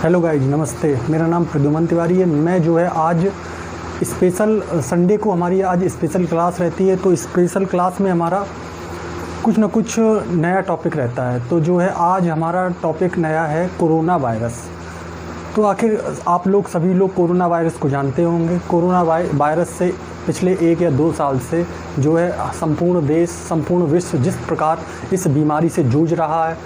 Hello guys, नमस्ते। मेरा नाम प्रद्युमन तिवारी है। मैं जो है आज स्पेशल संडे को हमारी आज स्पेशल क्लास रहती है, तो स्पेशल क्लास में हमारा कुछ ना कुछ नया टॉपिक रहता है। तो जो है आज हमारा टॉपिक नया है कोरोना वायरस। तो आखिर आप लोग सभी लोग कोरोना वायरस को जानते होंगे। कोरोना वायरस से पिछले 1 या 2 साल से जो है संपूर्ण देश, संपूर्ण विश्व जिस प्रकार इस बीमारी से जूझ रहा है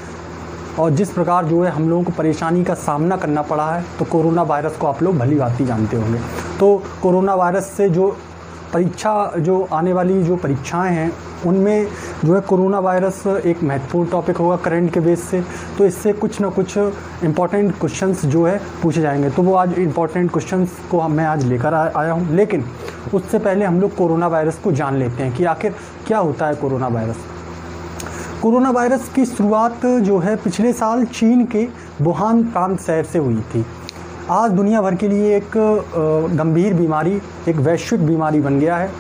और जिस प्रकार जो है हम लोगों को परेशानी का सामना करना पड़ा है, तो कोरोना वायरस को आप लोग भली भांति जानते होंगे। तो कोरोना वायरस से जो आने वाली जो परीक्षाएं हैं, उनमें जो है कोरोना वायरस एक महत्वपूर्ण टॉपिक होगा करंट के बेस से। तो इससे कुछ ना कुछ इम्पॉर्टेंट क्वेश्चंस जो है पूछे जाएंगे। तो वो आज इम्पॉर्टेंट क्वेश्चंस को मैं आज लेकर आया हूँ। लेकिन उससे पहले हम लोग कोरोना वायरस को जान लेते हैं कि आखिर क्या होता है कोरोना वायरस। कोरोना वायरस की शुरुआत जो है पिछले साल चीन के वुहान प्रांत शहर से हुई थी। आज दुनिया भर के लिए एक गंभीर बीमारी, एक वैश्विक बीमारी बन गया है।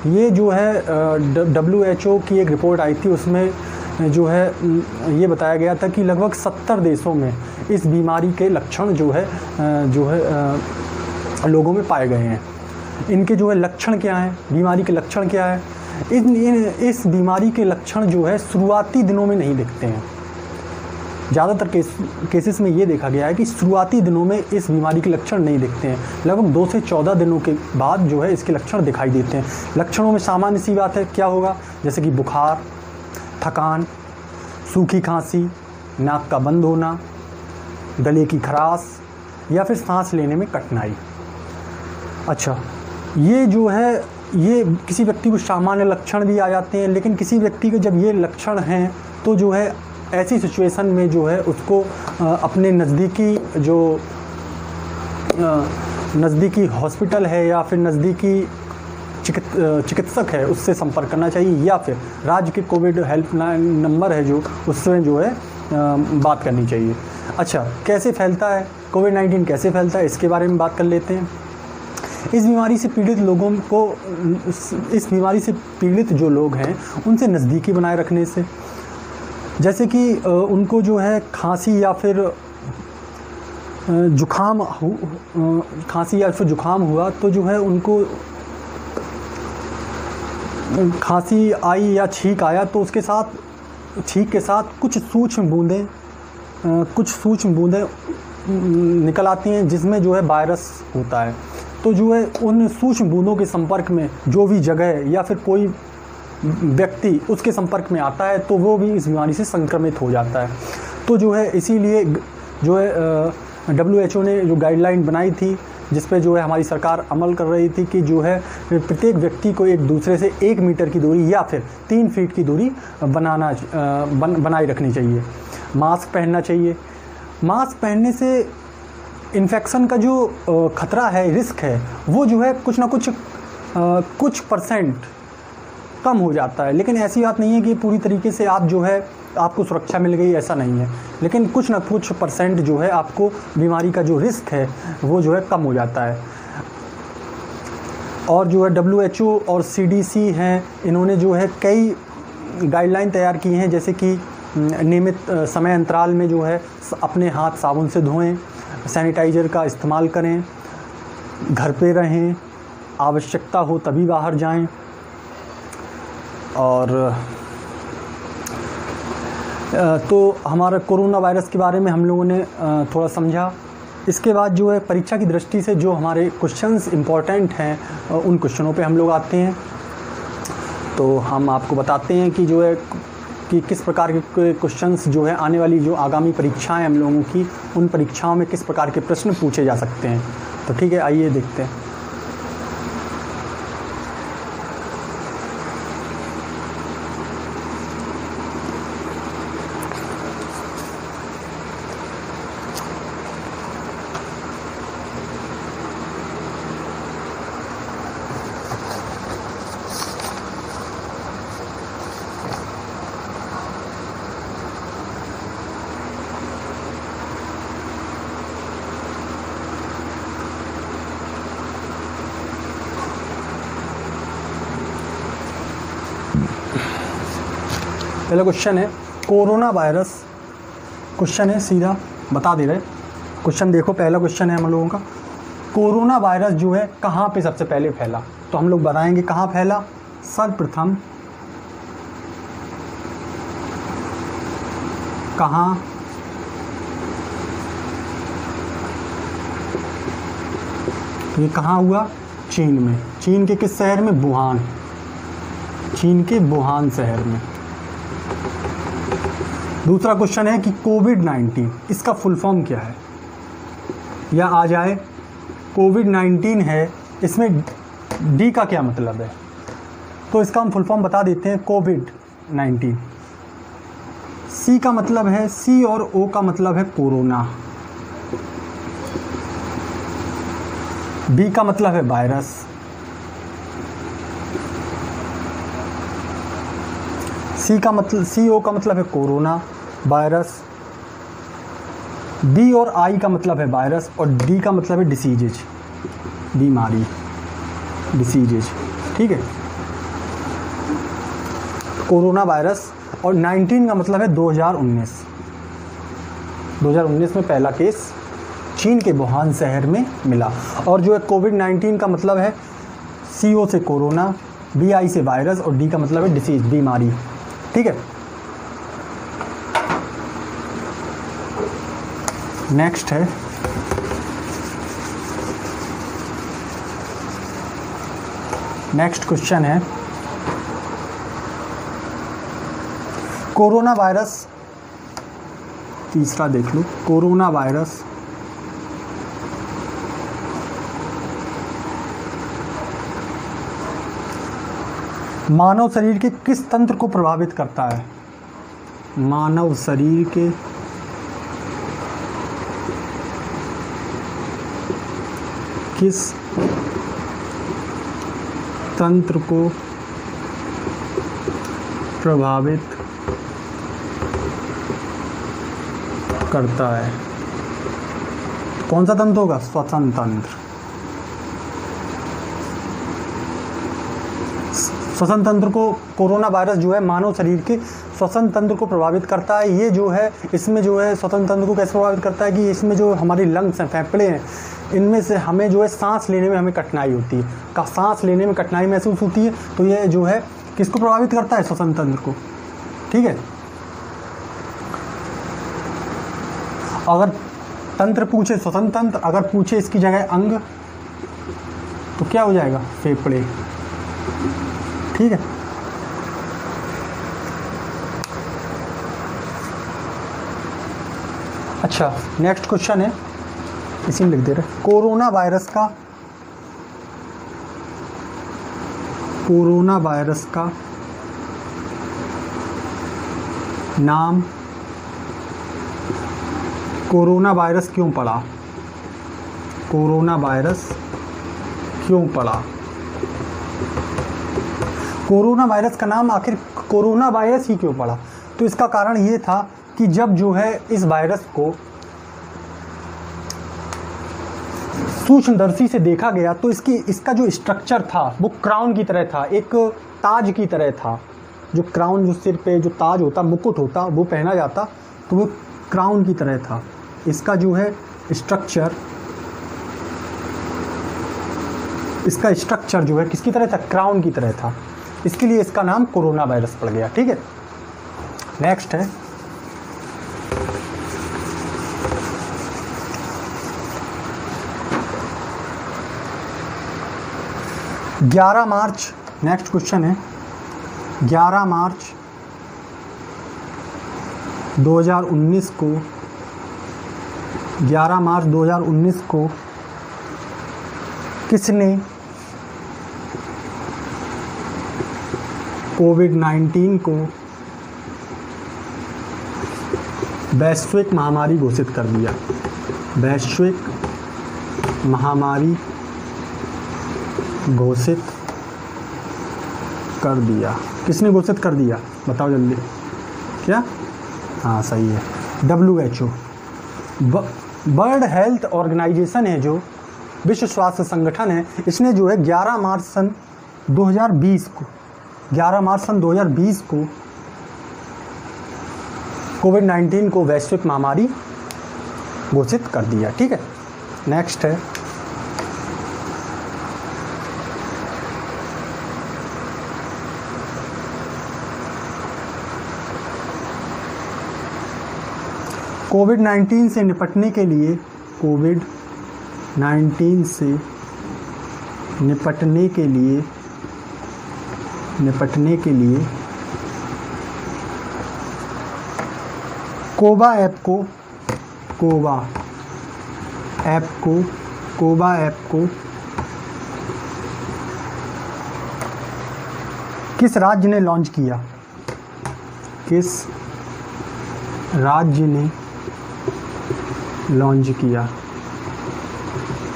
ये जो है WHO की एक रिपोर्ट आई थी, उसमें जो है ये बताया गया था कि लगभग 70 देशों में इस बीमारी के लक्षण जो है लोगों में पाए गए हैं। इनके जो है लक्षण क्या हैं, बीमारी के लक्षण क्या है। इस बीमारी के लक्षण जो है शुरुआती दिनों में नहीं दिखते हैं। ज़्यादातर केसेस में ये देखा गया है कि शुरुआती दिनों में इस बीमारी के लक्षण नहीं दिखते हैं। लगभग 2 से 14 दिनों के बाद जो है इसके लक्षण दिखाई देते हैं। लक्षणों में सामान्य सी बात है, क्या होगा, जैसे कि बुखार, थकान, सूखी खांसी, नाक का बंद होना, गले की खराश या फिर सांस लेने में कठिनाई। अच्छा, ये जो है ये किसी व्यक्ति को सामान्य लक्षण भी आ जाते हैं, लेकिन किसी व्यक्ति के जब ये लक्षण हैं तो जो है ऐसी सिचुएशन में जो है उसको अपने नज़दीकी हॉस्पिटल है या फिर नज़दीकी चिकित्सक है उससे संपर्क करना चाहिए, या फिर राज्य के कोविड हेल्पलाइन नंबर है जो उससे जो है बात करनी चाहिए। अच्छा, कैसे फैलता है कोविड-19, कैसे फैलता है, इसके बारे में बात कर लेते हैं। इस बीमारी से पीड़ित जो लोग हैं उनसे नज़दीकी बनाए रखने से, जैसे कि उनको जो है खांसी या फिर जुखाम हुआ तो जो है उनको खांसी आई या छींक आया तो उसके साथ छींक के साथ कुछ सूक्ष्म बूंदें निकल आती हैं जिसमें जो है वायरस होता है। तो जो है उन सूक्ष्म बूंदों के संपर्क में जो भी जगह या फिर कोई व्यक्ति उसके संपर्क में आता है तो वो भी इस बीमारी से संक्रमित हो जाता है। तो जो है इसीलिए जो है WHO ने जो गाइडलाइन बनाई थी, जिस पे जो है हमारी सरकार अमल कर रही थी कि जो है प्रत्येक व्यक्ति को एक दूसरे से 1 मीटर की दूरी या फिर 3 फीट की दूरी बनाए रखनी चाहिए। मास्क पहनना चाहिए। मास्क पहनने से इन्फेक्शन का जो ख़तरा है, रिस्क है, वो जो है कुछ ना कुछ % कम हो जाता है। लेकिन ऐसी बात नहीं है कि पूरी तरीके से आप जो है आपको सुरक्षा मिल गई, ऐसा नहीं है। लेकिन कुछ ना कुछ % जो है आपको बीमारी का जो रिस्क है वो जो है कम हो जाता है। और जो है WHO और CDC हैं, इन्होंने जो है कई गाइडलाइन तैयार की हैं, जैसे कि नियमित समय अंतराल में जो है अपने हाथ साबुन से धोएं, सैनिटाइज़र का इस्तेमाल करें, घर पे रहें, आवश्यकता हो तभी बाहर जाएं। और तो हमारा कोरोना वायरस के बारे में हम लोगों ने थोड़ा समझा। इसके बाद जो है परीक्षा की दृष्टि से जो हमारे क्वेश्चंस इम्पोर्टेंट हैं उन क्वेश्चनों पे हम लोग आते हैं। तो हम आपको बताते हैं कि जो है कि किस प्रकार के क्वेश्चंस जो है आने वाली जो आगामी परीक्षाएं हम लोगों की, उन परीक्षाओं में किस प्रकार के प्रश्न पूछे जा सकते हैं। तो ठीक है, आइए देखते हैं। पहला क्वेश्चन है कोरोना वायरस। क्वेश्चन है, सीधा बता दे रहे, क्वेश्चन देखो, पहला क्वेश्चन है हम लोगों का, कोरोना वायरस जो है कहाँ पे सबसे पहले फैला? तो हम लोग बताएंगे कहाँ फैला। सर्वप्रथम कहाँ ये कहाँ हुआ? चीन में। चीन के किस शहर में? वुहान। चीन के वुहान शहर में। दूसरा क्वेश्चन है कि कोविड-19 इसका फुल फॉर्म क्या है? या आ जाए कोविड-19 है, इसमें डी का क्या मतलब है? तो इसका हम फुल फॉर्म बता देते हैं, कोविड-19। सी का मतलब है, सी और ओ का मतलब है कोरोना। बी का मतलब है वायरस। सी का मतलब, सी ओ का मतलब है कोरोना, वायरस। बी और आई का मतलब है वायरस, और डी का मतलब है डिसीजेज, बीमारी, डिसीजेज। ठीक है, कोरोना वायरस। और 19 का मतलब है 2019। 2019 में पहला केस चीन के वुहान शहर में मिला। और जो है कोविड-19 का मतलब है सी ओ से कोरोना, बी आई से वायरस, और डी का मतलब है डिसीज, बीमारी। ठीक है, नेक्स्ट है नेक्स्ट क्वेश्चन है, कोरोना वायरस। तीसरा देख लो, कोरोना वायरस मानव शरीर के किस तंत्र को प्रभावित करता है? मानव शरीर के किस तंत्र को प्रभावित करता है? कौन सा तंत्र होगा? श्वसन तंत्र। श्वसन तंत्र को कोरोना वायरस जो है मानव शरीर के श्वसन तंत्र को प्रभावित करता है। ये जो है, इसमें जो है श्वसन तंत्र को कैसे प्रभावित करता है कि इसमें जो हमारी लंग्स हैं, फेफड़े हैं, इनमें से हमें जो है सांस लेने में हमें कठिनाई होती है, सांस लेने में कठिनाई महसूस होती है। तो ये जो है किसको प्रभावित करता है? श्वसन तंत्र को। ठीक है, अगर तंत्र पूछे श्वसन तंत्र, अगर पूछे इसकी जगह अंग, तो क्या हो जाएगा? फेफड़े। ठीक है, अच्छा नेक्स्ट क्वेश्चन है, इसी में लिख दे रहे, कोरोना वायरस का नाम, कोरोना वायरस क्यों पड़ा? कोरोना वायरस क्यों पड़ा? कोरोना वायरस का नाम आखिर कोरोना वायरस ही क्यों पड़ा? तो इसका कारण ये था कि जब जो है इस वायरस को सूक्ष्मदर्शी से देखा गया तो इसका जो स्ट्रक्चर था वो क्राउन की तरह था, एक ताज की तरह था। जो क्राउन, जो सिर पे जो ताज होता, मुकुट होता, वो पहना जाता, तो वो क्राउन की तरह था। इसका जो है स्ट्रक्चर, इसका स्ट्रक्चर जो है किसकी तरह था? क्राउन की तरह था। इसके लिए इसका नाम कोरोना वायरस पड़ गया। ठीक है, नेक्स्ट है, ग्यारह मार्च, नेक्स्ट क्वेश्चन है, 11 मार्च 2019 को, 11 मार्च 2019 को किसने कोविड-19 को वैश्विक महामारी घोषित कर दिया? वैश्विक महामारी घोषित कर दिया। किसने घोषित कर दिया? बताओ जल्दी। क्या? हाँ सही है, WHO, वर्ल्ड हेल्थ ऑर्गेनाइजेशन है, जो विश्व स्वास्थ्य संगठन है, इसने जो है 11 मार्च सन 2020 को, 11 मार्च सन 2020 को कोविड-19 को वैश्विक महामारी घोषित कर दिया। ठीक है, नेक्स्ट है कोविड-19 से निपटने के लिए कोविड-19 से निपटने के लिए कोवा ऐप को किस राज्य ने लॉन्च किया? किस राज्य ने लॉन्च किया?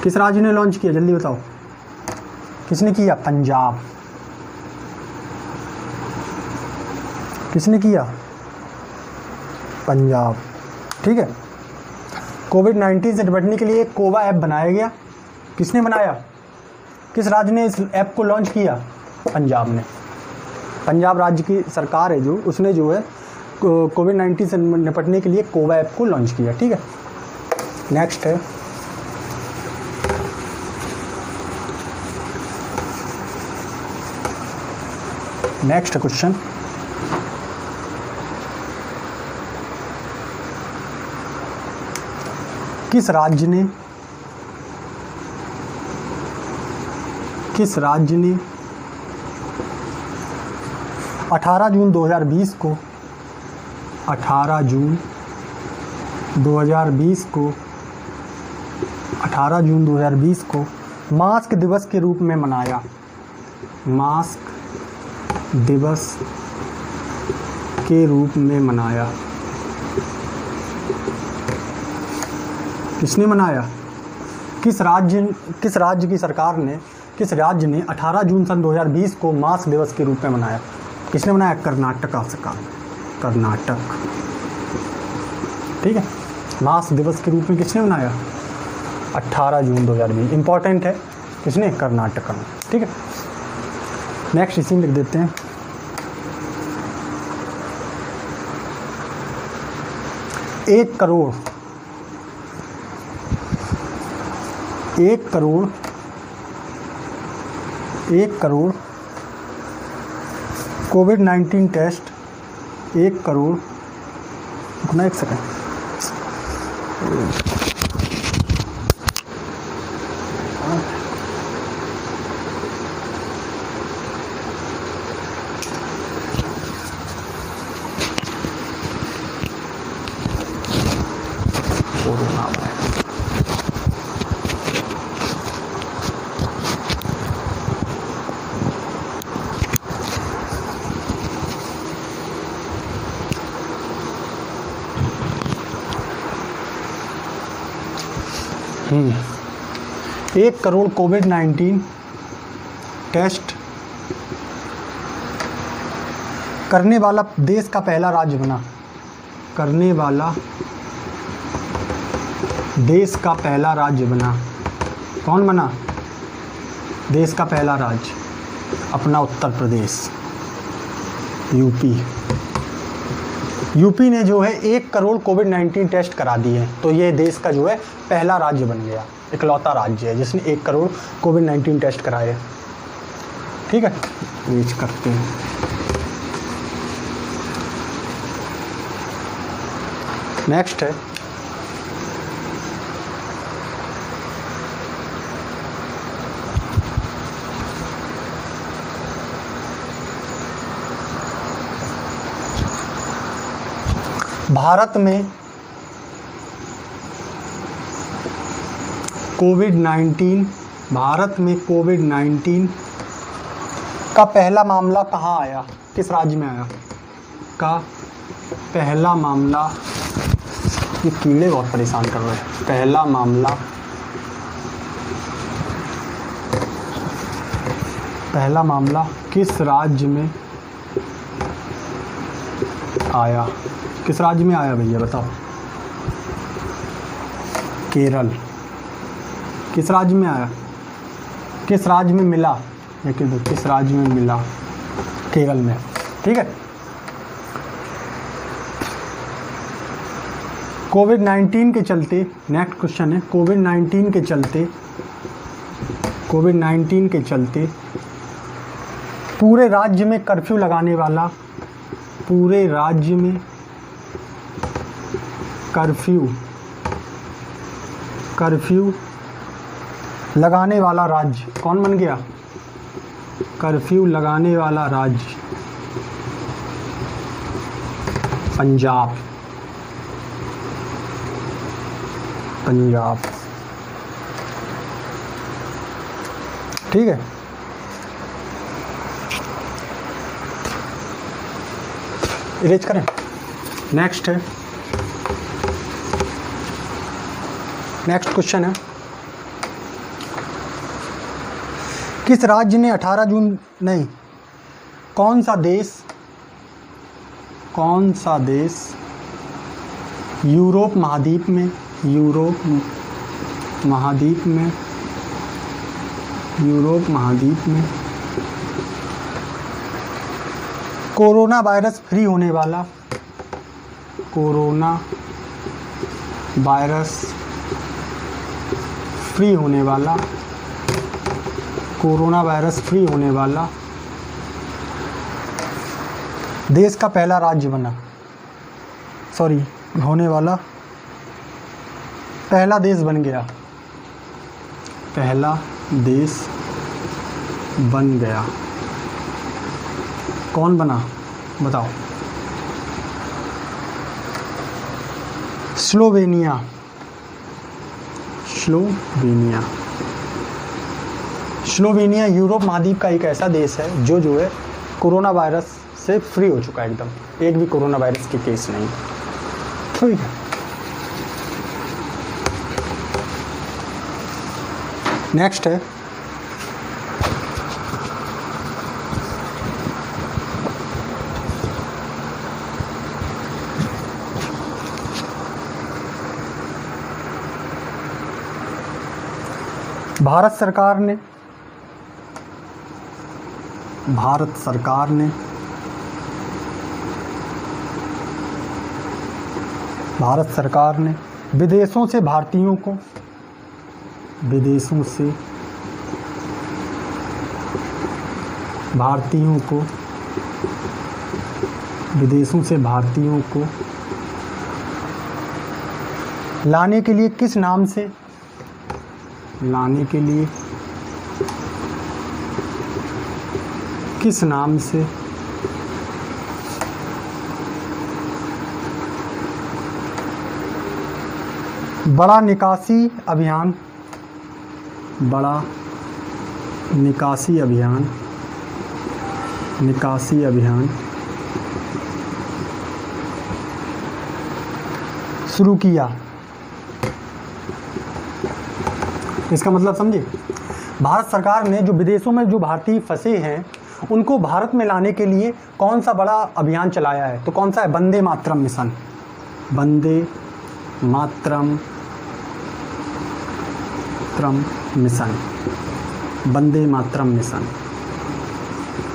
किस राज्य ने लॉन्च किया, जल्दी बताओ। किसने किया? पंजाब। किसने किया? पंजाब। ठीक है, कोविड-19 से निपटने के लिए एक कोवा ऐप बनाया गया। किसने बनाया? किस राज्य ने इस ऐप को लॉन्च किया? पंजाब ने। पंजाब राज्य की सरकार है जो, उसने जो है कोविड-19 से निपटने के लिए कोवा ऐप को लॉन्च किया। ठीक है, नेक्स्ट है नेक्स्ट क्वेश्चन, किस राज्य ने 18 जून 2020 को 18 जून 2020 को मास्क दिवस के रूप में मनाया? मास्क दिवस के रूप में मनाया। किसने मनाया? किस राज्य की सरकार ने, किस राज्य ने 18 जून सन 2020 को मास्क दिवस के रूप में मनाया? किसने मनाया? कर्नाटक सरकार। कर्नाटक। ठीक है, मास्क दिवस के रूप में किसने मनाया? 18 जून 2020। इंपॉर्टेंट है, किसने? कर्नाटक ने। ठीक है, नेक्स्ट इसी में लिख देते हैं। एक करोड़ कोविड-19 टेस्ट, 1 करोड़, रुकना एक सेकंड, एक करोड़ कोविड-19 टेस्ट करने वाला देश का पहला राज्य बना। करने वाला देश का पहला राज्य बना। कौन बना? देश का पहला राज्य अपना उत्तर प्रदेश, यूपी ने जो है 1 करोड़ कोविड-19 टेस्ट करा दिए हैं। तो ये देश का जो है पहला राज्य बन गया, इकलौता राज्य है जिसने 1 करोड़ कोविड-19 टेस्ट कराए। ठीक है, रीच करते हैं। नेक्स्ट है भारत में कोविड-19 का पहला मामला कहाँ आया? किस राज्य में आया? का पहला मामला, ये कीड़े बहुत परेशान कर रहे हैं। पहला मामला किस राज्य में आया? किस राज्य में आया भैया बताओ? केरल। किस राज्य में आया? किस राज्य में मिला? लेकिन किस राज्य में मिला? केरल में। ठीक है, कोविड-19 के चलते, नेक्स्ट क्वेश्चन है, कोविड-19 के चलते पूरे राज्य में कर्फ्यू लगाने वाला, पूरे राज्य में कर्फ्यू लगाने वाला राज्य कौन बन गया? कर्फ्यू लगाने वाला राज्य पंजाब। ठीक है। इरेज करें। नेक्स्ट क्वेश्चन है, किस राज्य ने 18 जून नहीं, कौन सा देश यूरोप महाद्वीप में कोरोना वायरस फ्री होने वाला, कोरोना वायरस फ्री होने वाला देश का पहला राज्य बना, होने वाला पहला देश बन गया, पहला देश बन गया। कौन बना बताओ? स्लोवेनिया। स्लोवेनिया यूरोप महाद्वीप का एक ऐसा देश है जो है कोरोना वायरस से फ्री हो चुका है, एकदम एक भी कोरोना वायरस के केस नहीं। ठीक है। नेक्स्ट है, भारत सरकार ने विदेशों से भारतीयों को लाने के लिए किस नाम से बड़ा निकासी अभियान शुरू किया? इसका मतलब समझे, भारत सरकार ने जो विदेशों में जो भारतीय फंसे हैं उनको भारत में लाने के लिए कौन सा बड़ा अभियान चलाया है? तो कौन सा है? वंदे मातरम मिशन।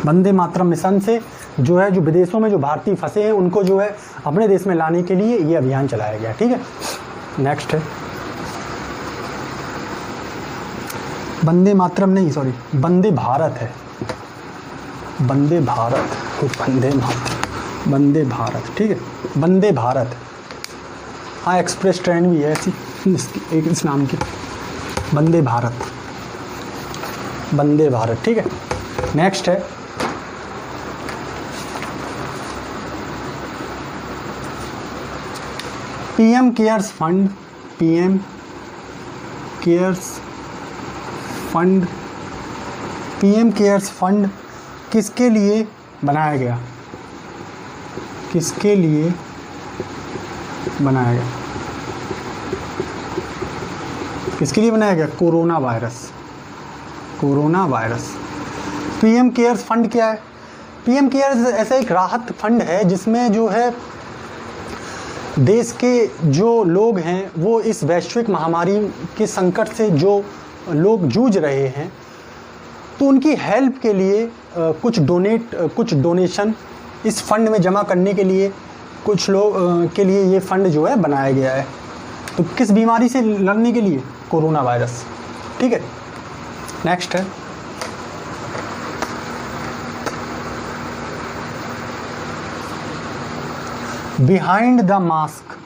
वंदे मातरम मिशन से जो है जो विदेशों में जो भारतीय फंसे हैं उनको जो है अपने देश में लाने के लिए ये अभियान चलाया गया। ठीक है। नेक्स्ट है, वंदे मातरम नहीं, वंदे भारत है। वंदे भारत। ठीक है, वंदे भारत। हाँ, एक्सप्रेस ट्रेन भी है ऐसी एक इस नाम की, वंदे भारत। ठीक है। नेक्स्ट है, पीएम केयर्स फंड किसके लिए बनाया गया? Corona virus. PM cares fund क्या है? पीएम केयर्स ऐसा एक राहत फंड है जिसमें जो है देश के जो लोग हैं वो इस वैश्विक महामारी के संकट से जो लोग जूझ रहे हैं तो उनकी हेल्प के लिए कुछ डोनेशन इस फंड में जमा करने के लिए कुछ लोग के लिए ये फंड जो है बनाया गया है। तो किस बीमारी से लड़ने के लिए? Corona virus. ठीक है, नेक्स्ट है behind the mask.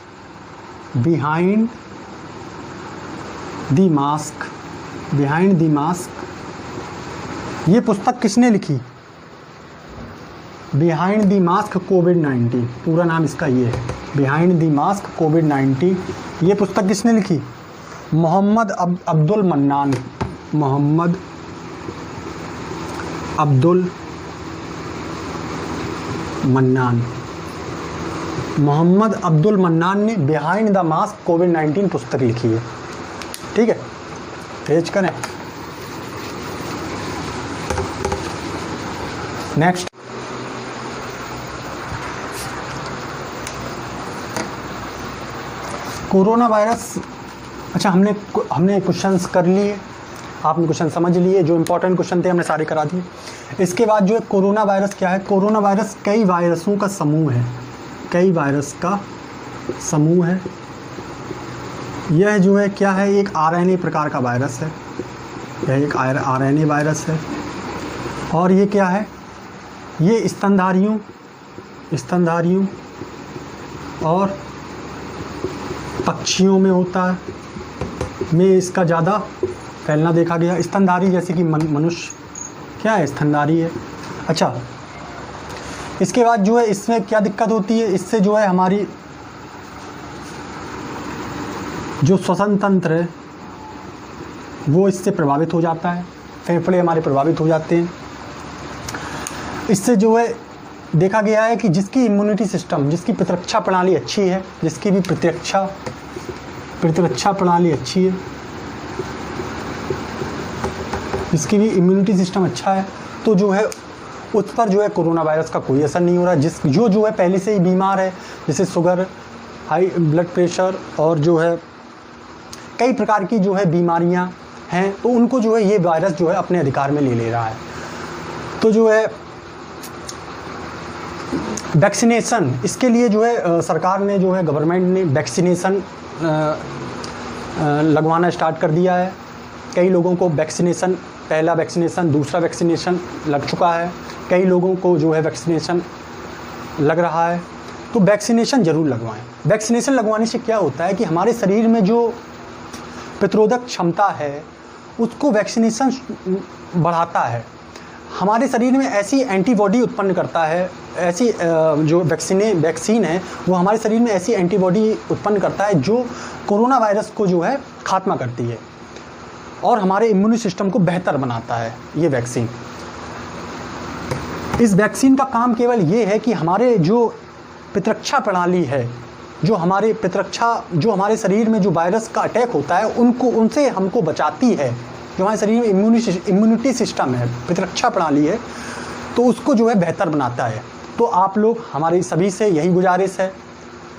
Behind the mask, behind the mask, ये पुस्तक किसने लिखी? बिहाइंड द मास्क कोविड-19, पूरा नाम इसका ये है, बिहाइंड द मास्क कोविड-19। ये पुस्तक किसने लिखी? मोहम्मद अब्दुल मन्नान। मोहम्मद अब्दुल मन्नान। मोहम्मद अब्दुल मन्नान ने बिहाइंड द मास्क कोविड-19 पुस्तक लिखी है। ठीक है, पेज करें। Next, corona virus. अच्छा, हमने क्वेश्चंस कर लिए, आपने क्वेश्चन समझ लिए, जो इंपॉर्टेंट क्वेश्चन थे हमने सारे करा दिए। इसके बाद जो है कोरोना वायरस क्या है? कोरोना वायरस कई वायरसों का समूह है, कई वायरस का समूह है। यह जो है क्या है? एक आरएनए प्रकार का वायरस है, यह एक आरएनए वायरस है। और ये क्या है? ये स्तनधारियों और पक्षियों में होता है, में इसका ज़्यादा फैलना देखा गया। स्तनधारी जैसे कि मनुष्य क्या है? स्तनधारी है। अच्छा, इसके बाद जो है इसमें क्या दिक्कत होती है? इससे जो है हमारी जो श्वसन तंत्र है वो इससे प्रभावित हो जाता है, फेफड़े हमारे प्रभावित हो जाते हैं। इससे जो है देखा गया है कि जिसकी इम्यूनिटी सिस्टम, जिसकी प्रतिरक्षा प्रणाली अच्छी है, जिसकी भी प्रतिरक्षा प्रणाली अच्छी है, जिसकी भी इम्यूनिटी सिस्टम अच्छा है, तो जो है उस पर जो है कोरोना वायरस का कोई असर नहीं हो रहा। जो है पहले से ही बीमार है, जैसे शुगर, हाई ब्लड प्रेशर और जो है कई प्रकार की जो है बीमारियां हैं, तो उनको जो है ये वायरस जो है अपने अधिकार में ले रहा है। तो जो है वैक्सीनेशन, इसके लिए जो है सरकार ने जो है गवर्नमेंट ने वैक्सीनेशन लगवाना स्टार्ट कर दिया है। कई लोगों को वैक्सीनेशन, पहला वैक्सीनेशन, दूसरा वैक्सीनेशन लग चुका है, कई लोगों को जो है वैक्सीनेशन लग रहा है। तो वैक्सीनेशन ज़रूर लगवाएं। वैक्सीनेशन लगवाने से क्या होता है कि हमारे शरीर में जो प्रतिरोधक क्षमता है उसको वैक्सीनेशन बढ़ाता है। हमारे शरीर में ऐसी एंटीबॉडी उत्पन्न करता है, ऐसी जो वैक्सीन है वो हमारे शरीर में ऐसी एंटीबॉडी उत्पन्न करता है जो कोरोना वायरस को जो है खात्मा करती है और हमारे इम्यून सिस्टम को बेहतर बनाता है ये वैक्सीन। इस वैक्सीन का काम केवल ये है कि हमारे जो प्रतिरक्षा प्रणाली है, जो हमारे शरीर में जो वायरस का अटैक होता है उनसे हमको बचाती है। जो हमारे शरीर में इम्यूनिटी सिस्टम है, प्रतिरक्षा प्रणाली है, तो उसको जो है बेहतर बनाता है। तो आप लोग, हमारी सभी से यही गुजारिश है,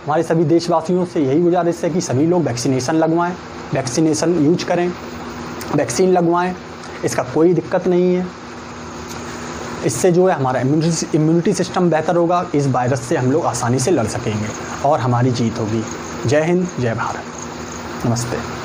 हमारे सभी देशवासियों से यही गुजारिश है कि सभी लोग वैक्सीनेशन लगवाएं, वैक्सीनेशन यूज करें, वैक्सीन लगवाएं, इसका कोई दिक्कत नहीं है। इससे जो है हमारा इम्यूनिटी सिस्टम बेहतर होगा, इस वायरस से हम लोग आसानी से लड़ सकेंगे और हमारी जीत होगी। जय हिंद, जय भारत, नमस्ते।